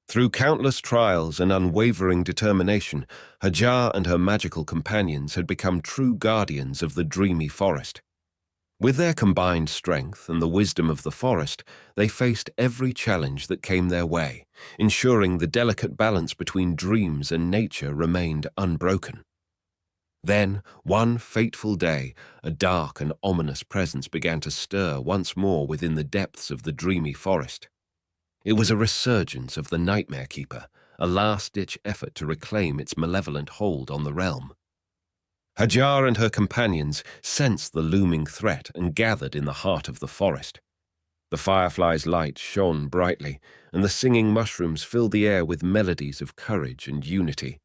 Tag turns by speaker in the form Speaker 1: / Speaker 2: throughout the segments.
Speaker 1: Through countless trials and unwavering determination, Hajar and her magical companions had become true guardians of the dreamy forest. With their combined strength and the wisdom of the forest, they faced every challenge that came their way, ensuring the delicate balance between dreams and nature remained unbroken. Then, one fateful day, a dark and ominous presence began to stir once more within the depths of the dreamy forest. It was a resurgence of the Nightmare Keeper, a last-ditch effort to reclaim its malevolent hold on the realm. Hajar and her companions sensed the looming threat and gathered in the heart of the forest. The fireflies' light shone brightly, and the singing mushrooms filled the air with melodies of courage and unity.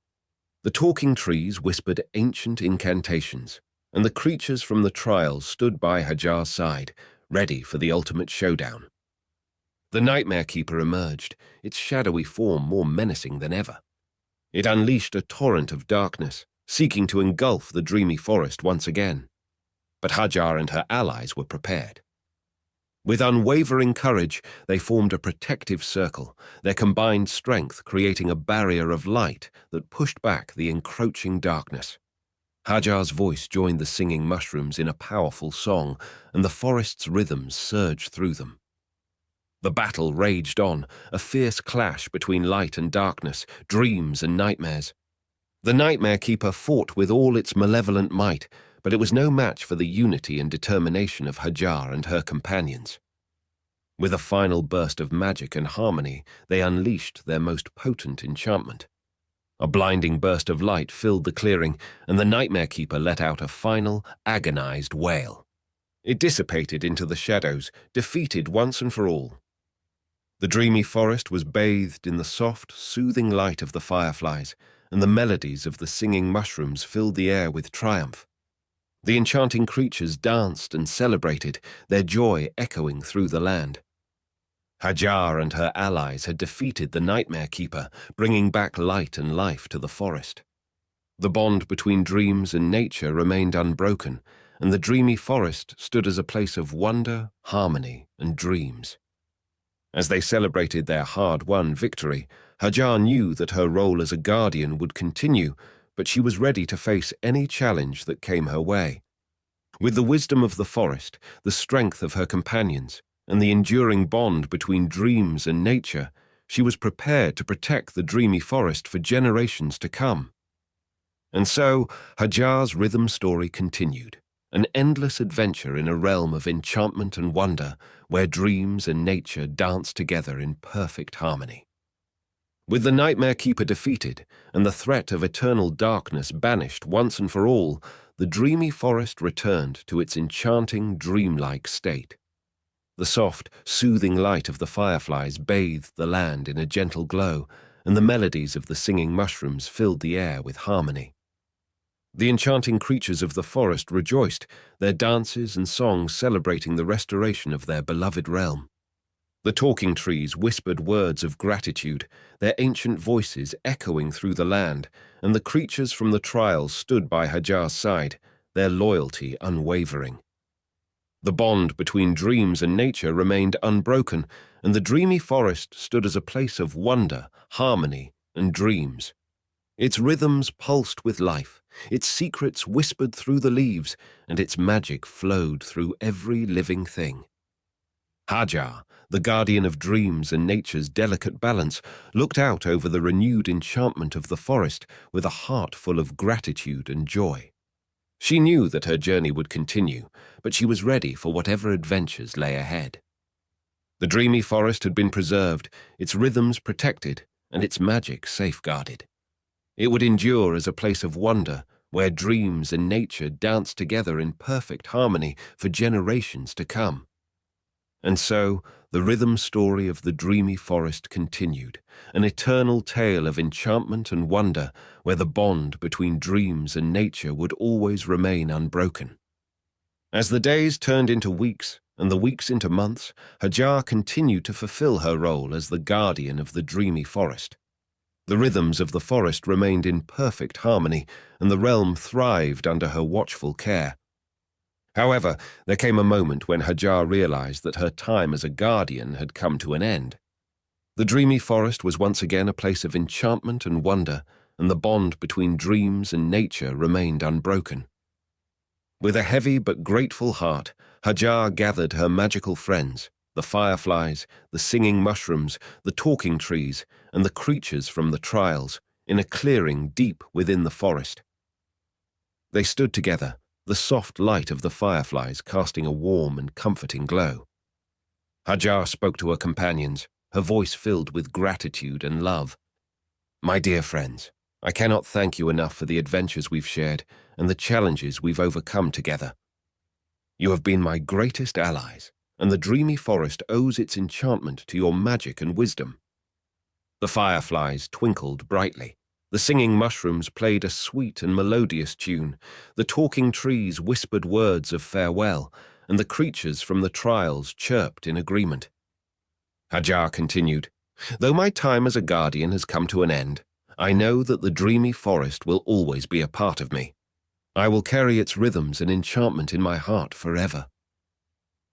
Speaker 1: The talking trees whispered ancient incantations, and the creatures from the trials stood by Hajar's side, ready for the ultimate showdown. The Nightmare Keeper emerged, its shadowy form more menacing than ever. It unleashed a torrent of darkness, seeking to engulf the dreamy forest once again. But Hajar and her allies were prepared. With unwavering courage, they formed a protective circle, their combined strength creating a barrier of light that pushed back the encroaching darkness. Hajar's voice joined the singing mushrooms in a powerful song, and the forest's rhythms surged through them. The battle raged on, a fierce clash between light and darkness, dreams and nightmares. The Nightmare Keeper fought with all its malevolent might, but it was no match for the unity and determination of Hajar and her companions. With a final burst of magic and harmony, they unleashed their most potent enchantment. A blinding burst of light filled the clearing, and the Nightmare Keeper let out a final, agonized wail. It dissipated into the shadows, defeated once and for all. The dreamy forest was bathed in the soft, soothing light of the fireflies, and the melodies of the singing mushrooms filled the air with triumph. The enchanting creatures danced and celebrated, their joy echoing through the land. Hajar and her allies had defeated the Nightmare Keeper, bringing back light and life to the forest. The bond between dreams and nature remained unbroken, and the dreamy forest stood as a place of wonder, harmony, and dreams. As they celebrated their hard-won victory, Hajar knew that her role as a guardian would continue, but she was ready to face any challenge that came her way. With the wisdom of the forest, the strength of her companions, and the enduring bond between dreams and nature, she was prepared to protect the dreamy forest for generations to come. And so, Hajar's rhythm story continued, an endless adventure in a realm of enchantment and wonder, where dreams and nature danced together in perfect harmony. With the Nightmare Keeper defeated, and the threat of eternal darkness banished once and for all, the dreamy forest returned to its enchanting, dreamlike state. The soft, soothing light of the fireflies bathed the land in a gentle glow, and the melodies of the singing mushrooms filled the air with harmony. The enchanting creatures of the forest rejoiced, their dances and songs celebrating the restoration of their beloved realm. The talking trees whispered words of gratitude, their ancient voices echoing through the land, and the creatures from the trials stood by Hajar's side, their loyalty unwavering. The bond between dreams and nature remained unbroken, and the dreamy forest stood as a place of wonder, harmony, and dreams. Its rhythms pulsed with life, its secrets whispered through the leaves, and its magic flowed through every living thing. Hajar, the guardian of dreams and nature's delicate balance, looked out over the renewed enchantment of the forest with a heart full of gratitude and joy. She knew that her journey would continue, but she was ready for whatever adventures lay ahead. The dreamy forest had been preserved, its rhythms protected, and its magic safeguarded. It would endure as a place of wonder, where dreams and nature danced together in perfect harmony for generations to come. And so, the rhythm story of the dreamy forest continued, an eternal tale of enchantment and wonder, where the bond between dreams and nature would always remain unbroken. As the days turned into weeks, and the weeks into months, Hajar continued to fulfill her role as the guardian of the dreamy forest. The rhythms of the forest remained in perfect harmony, and the realm thrived under her watchful care. However, there came a moment when Hajar realized that her time as a guardian had come to an end. The dreamy forest was once again a place of enchantment and wonder, and the bond between dreams and nature remained unbroken. With a heavy but grateful heart, Hajar gathered her magical friends, the fireflies, the singing mushrooms, the talking trees, and the creatures from the trials, in a clearing deep within the forest. They stood together, the soft light of the fireflies casting a warm and comforting glow. Hajar spoke to her companions, her voice filled with gratitude and love. "My dear friends, I cannot thank you enough for the adventures we've shared and the challenges we've overcome together. You have been my greatest allies, and the dreamy forest owes its enchantment to your magic and wisdom." The fireflies twinkled brightly. The singing mushrooms played a sweet and melodious tune. The talking trees whispered words of farewell, and the creatures from the trials chirped in agreement. Hajar continued, "Though my time as a guardian has come to an end, I know that the dreamy forest will always be a part of me. I will carry its rhythms and enchantment in my heart forever."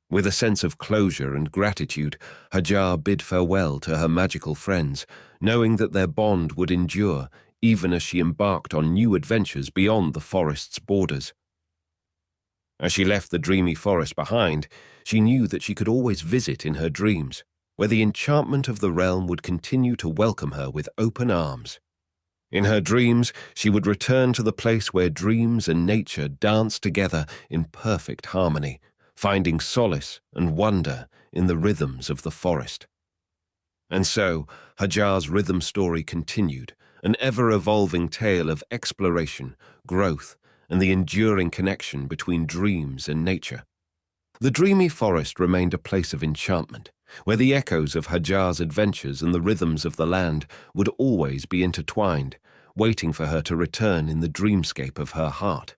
Speaker 1: With a sense of closure and gratitude, Hajar bid farewell to her magical friends, knowing that their bond would endure even as she embarked on new adventures beyond the forest's borders. As she left the dreamy forest behind, she knew that she could always visit in her dreams, where the enchantment of the realm would continue to welcome her with open arms. In her dreams, she would return to the place where dreams and nature danced together in perfect harmony, finding solace and wonder in the rhythms of the forest. And so, Hajar's rhythm story continued, an ever-evolving tale of exploration, growth, and the enduring connection between dreams and nature. The dreamy forest remained a place of enchantment, where the echoes of Hajar's adventures and the rhythms of the land would always be intertwined, waiting for her to return in the dreamscape of her heart.